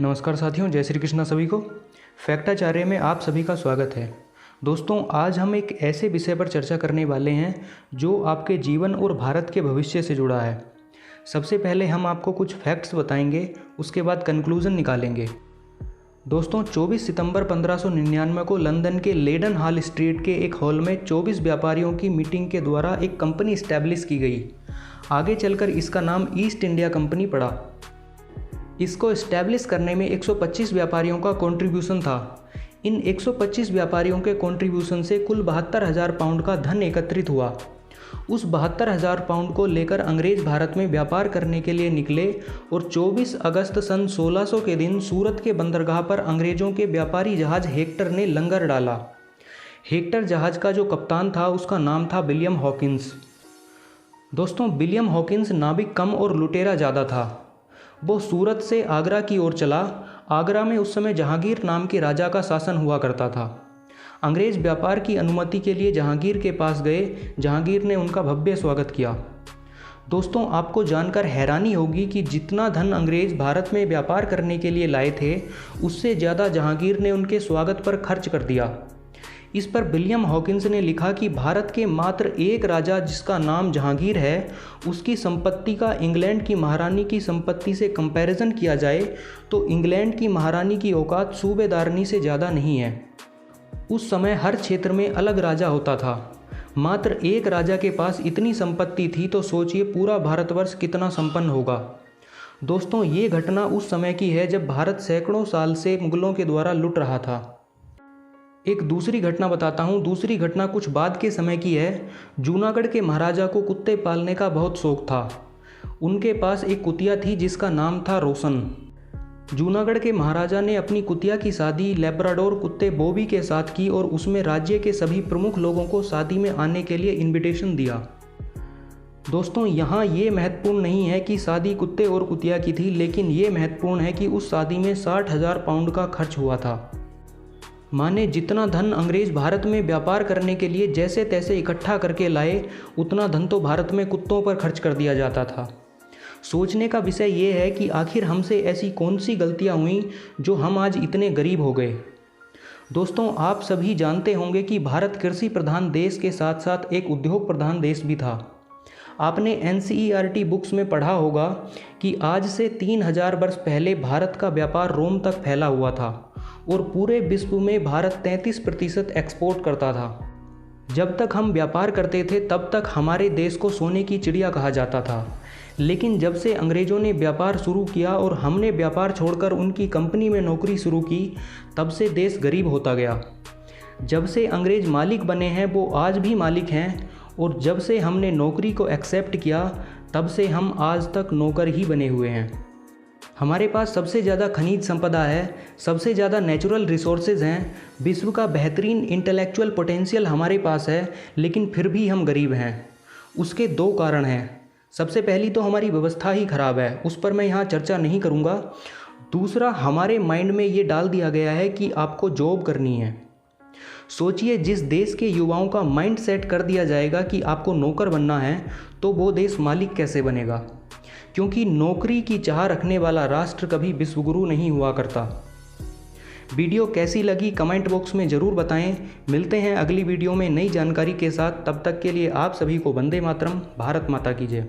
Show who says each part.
Speaker 1: नमस्कार साथियों, जय श्री कृष्णा सभी को। फैक्टाचार्य में आप सभी का स्वागत है। दोस्तों, आज हम एक ऐसे विषय पर चर्चा करने वाले हैं जो आपके जीवन और भारत के भविष्य से जुड़ा है। सबसे पहले हम आपको कुछ फैक्ट्स बताएंगे, उसके बाद कंक्लूजन निकालेंगे। दोस्तों, 24 सितंबर 1599 को लंदन के लेडन हॉल स्ट्रीट के एक हॉल में 24 व्यापारियों की मीटिंग के द्वारा एक कंपनी इस्टेब्लिश की गई। आगे चलकर इसका नाम ईस्ट इंडिया कंपनी पड़ा। इसको इस्टेब्लिश करने में 125 व्यापारियों का कंट्रीब्यूशन था। इन 125 व्यापारियों के कंट्रीब्यूशन से कुल 72,000 पाउंड का धन एकत्रित हुआ। उस 72,000 पाउंड को लेकर अंग्रेज भारत में व्यापार करने के लिए निकले और 24 अगस्त सन 1600 के दिन सूरत के बंदरगाह पर अंग्रेजों के व्यापारी जहाज हेक्टर ने लंगर डाला। हेक्टर जहाज का जो कप्तान था उसका नाम था विलियम हॉकिंस। दोस्तों, विलियम हॉकिंस नाविक कम और लुटेरा ज़्यादा था। वो सूरत से आगरा की ओर चला। आगरा में उस समय जहांगीर नाम के राजा का शासन हुआ करता था। अंग्रेज व्यापार की अनुमति के लिए जहांगीर के पास गए। जहांगीर ने उनका भव्य स्वागत किया। दोस्तों, आपको जानकर हैरानी होगी कि जितना धन अंग्रेज भारत में व्यापार करने के लिए लाए थे, उससे ज़्यादा जहांगीर ने उनके स्वागत पर खर्च कर दिया। इस पर विलियम हॉकिंस ने लिखा कि भारत के मात्र एक राजा जिसका नाम जहांगीर है, उसकी संपत्ति का इंग्लैंड की महारानी की संपत्ति से कंपैरिजन किया जाए तो इंग्लैंड की महारानी की औकात सूबेदारनी से ज़्यादा नहीं है। उस समय हर क्षेत्र में अलग राजा होता था। मात्र एक राजा के पास इतनी संपत्ति थी तो सोचिए पूरा भारतवर्ष कितना संपन्न होगा। दोस्तों, ये घटना उस समय की है जब भारत सैकड़ों साल से मुगलों के द्वारा लुट रहा था। एक दूसरी घटना बताता हूँ। दूसरी घटना कुछ बाद के समय की है। जूनागढ़ के महाराजा को कुत्ते पालने का बहुत शौक था। उनके पास एक कुतिया थी जिसका नाम था रोशन। जूनागढ़ के महाराजा ने अपनी कुतिया की शादी लैब्राडोर कुत्ते बॉबी के साथ की और उसमें राज्य के सभी प्रमुख लोगों को शादी में आने के लिए इनविटेशन दिया। दोस्तों, यहाँ ये महत्वपूर्ण नहीं है कि शादी कुत्ते और कुतिया की थी, लेकिन ये महत्वपूर्ण है कि उस शादी में 60,000 पाउंड का खर्च हुआ था। माने जितना धन अंग्रेज भारत में व्यापार करने के लिए जैसे तैसे इकट्ठा करके लाए, उतना धन तो भारत में कुत्तों पर खर्च कर दिया जाता था। सोचने का विषय ये है कि आखिर हमसे ऐसी कौन सी गलतियां हुई जो हम आज इतने गरीब हो गए। दोस्तों, आप सभी जानते होंगे कि भारत कृषि प्रधान देश के साथ साथ एक उद्योग प्रधान देश भी था। आपने NCERT बुक्स में पढ़ा होगा कि आज से 3000 वर्ष पहले भारत का व्यापार रोम तक फैला हुआ था और पूरे विश्व में भारत 33% एक्सपोर्ट करता था। जब तक हम व्यापार करते थे तब तक हमारे देश को सोने की चिड़िया कहा जाता था, लेकिन जब से अंग्रेज़ों ने व्यापार शुरू किया और हमने व्यापार छोड़कर उनकी कंपनी में नौकरी शुरू की, तब से देश गरीब होता गया। जब से अंग्रेज़ मालिक बने हैं वो आज भी मालिक हैं, और जब से हमने नौकरी को एक्सेप्ट किया तब से हम आज तक नौकर ही बने हुए हैं। हमारे पास सबसे ज़्यादा खनिज संपदा है, सबसे ज़्यादा नेचुरल रिसोर्सेज हैं, विश्व का बेहतरीन इंटेलेक्चुअल पोटेंशियल हमारे पास है, लेकिन फिर भी हम गरीब हैं। उसके दो कारण हैं। सबसे पहली तो हमारी व्यवस्था ही खराब है, उस पर मैं यहाँ चर्चा नहीं करूँगा। दूसरा, हमारे माइंड में ये डाल दिया गया है कि आपको जॉब करनी है। सोचिए, जिस देश के युवाओं का माइंड सेट कर दिया जाएगा कि आपको नौकर बनना है, तो वो देश मालिक कैसे बनेगा? क्योंकि नौकरी की चाह रखने वाला राष्ट्र कभी विश्वगुरु नहीं हुआ करता। वीडियो कैसी लगी कमेंट बॉक्स में ज़रूर बताएं। मिलते हैं अगली वीडियो में नई जानकारी के साथ। तब तक के लिए आप सभी को वंदे मातरम। भारत माता की जय।